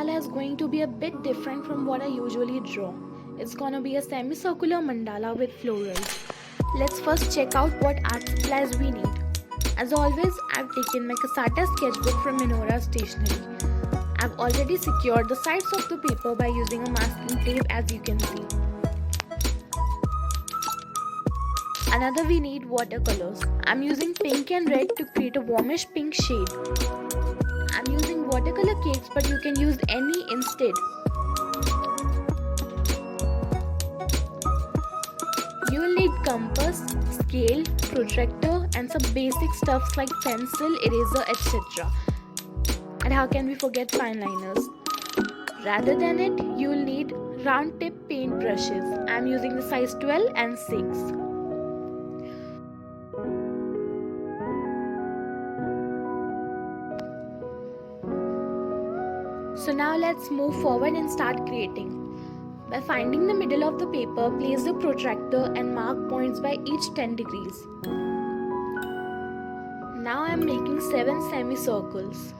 mandala is going to be a bit different from what I usually draw. It's gonna be a semicircular mandala with florals. Let's first check out what art supplies we need. As always, I've taken my casatta sketchbook from Minora Stationery. I've already secured the sides of the paper by using a masking tape, as you can see. Another, we need watercolors. I'm using pink and red to create a warmish pink shade. I'm using watercolor cakes, but you can use any instead. You will need compass, scale, protractor and some basic stuffs like pencil, eraser, etc. And how can we forget fineliners? Rather than it, you will need round tip paint brushes. I'm using the size 12 and 6. So now let's move forward and start creating. By finding the middle of the paper, place the protractor and mark points by each 10 degrees. Now I am making 7 semicircles.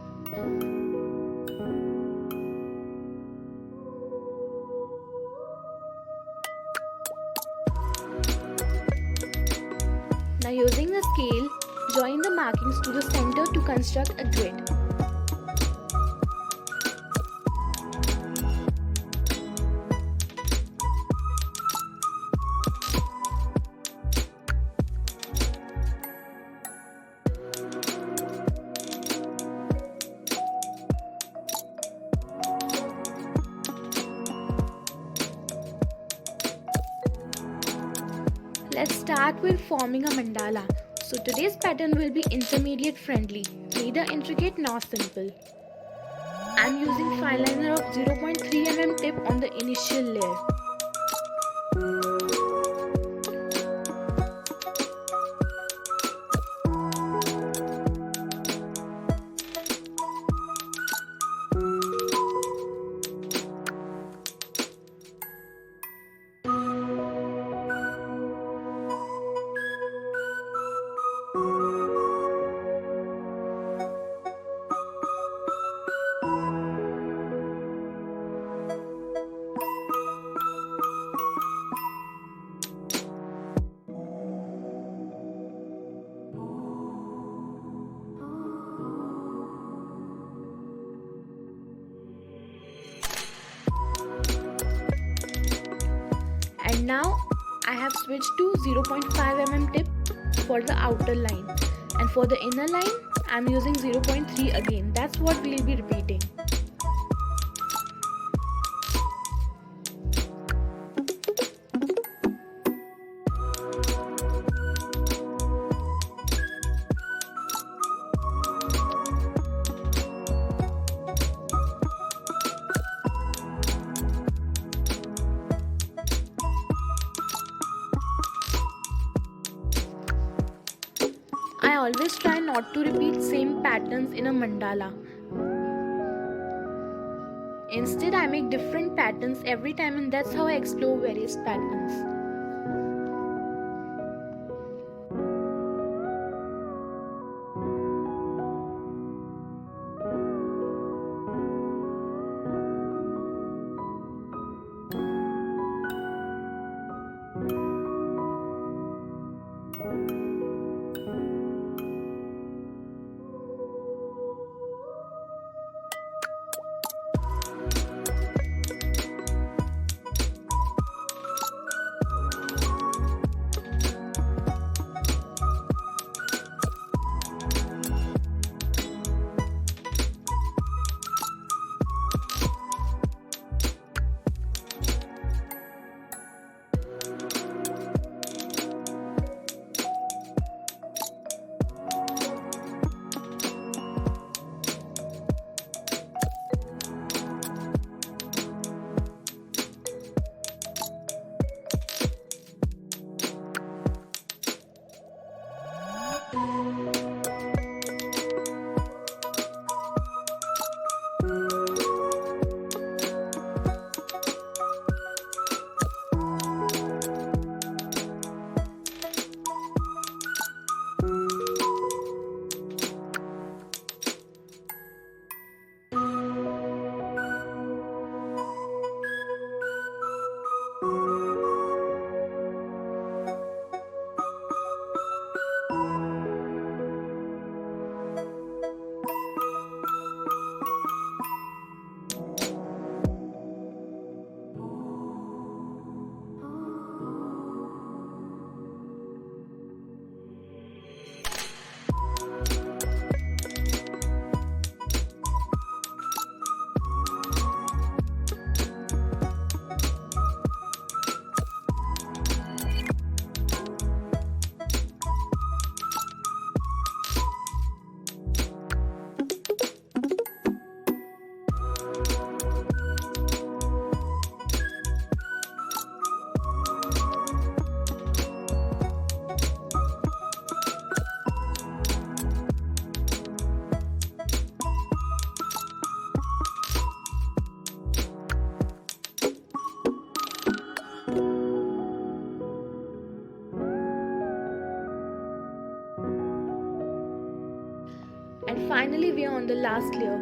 Now using the scale, join the markings to the center to construct a grid. Let's start with forming a mandala. So today's pattern will be intermediate friendly, neither intricate nor simple. I'm using fineliner of 0.3 mm tip on the initial layer. And now I have switched to 0.5 mm tip for the outer line, and for the inner line I'm using 0.3 again. That's what we'll be repeating. I always try not to repeat same patterns in a mandala. Instead, I make different patterns every time, and that's how I explore various patterns. Finally, we are on the last layer.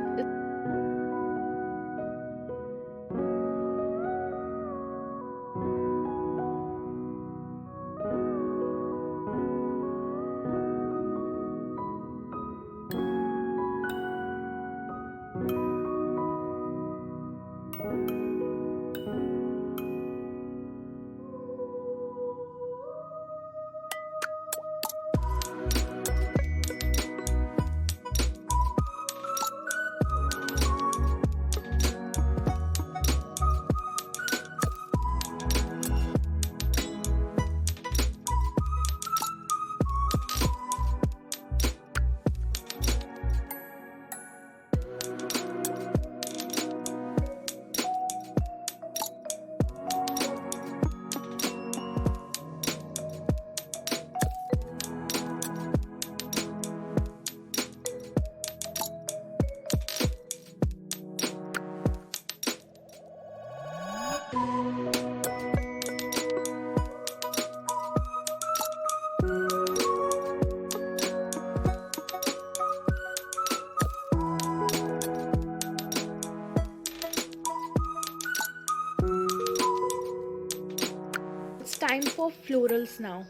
It's time for florals now.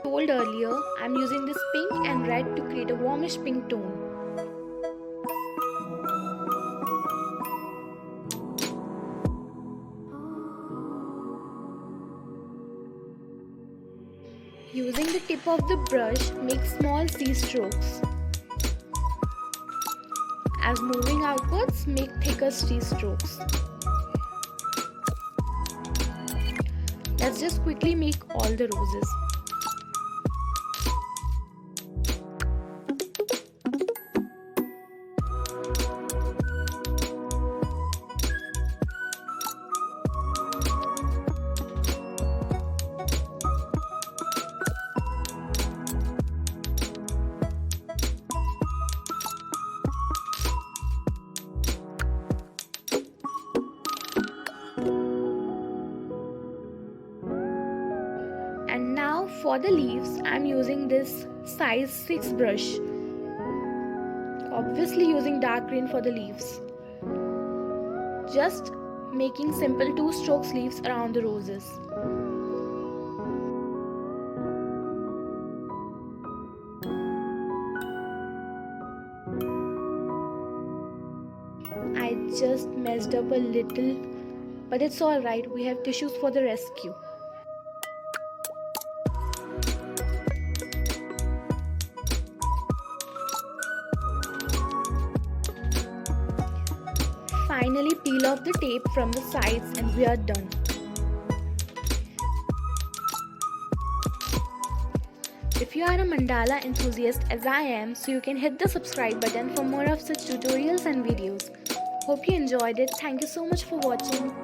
Told earlier, I'm using this pink and red to create a warmish pink tone. Using the tip of the brush, make small C strokes. As moving outwards, make thicker C strokes. Let's just quickly make all the roses. And now for the leaves, I'm using this size 6 brush. Obviously using dark green for the leaves. Just making simple 2 strokes leaves around the roses. I just messed up a little, but it's alright, we have tissues for the rescue. Finally peel off the tape from the sides and we are done. If you are a mandala enthusiast as I am, so you can hit the subscribe button for more of such tutorials and videos. Hope you enjoyed it. Thank you so much for watching.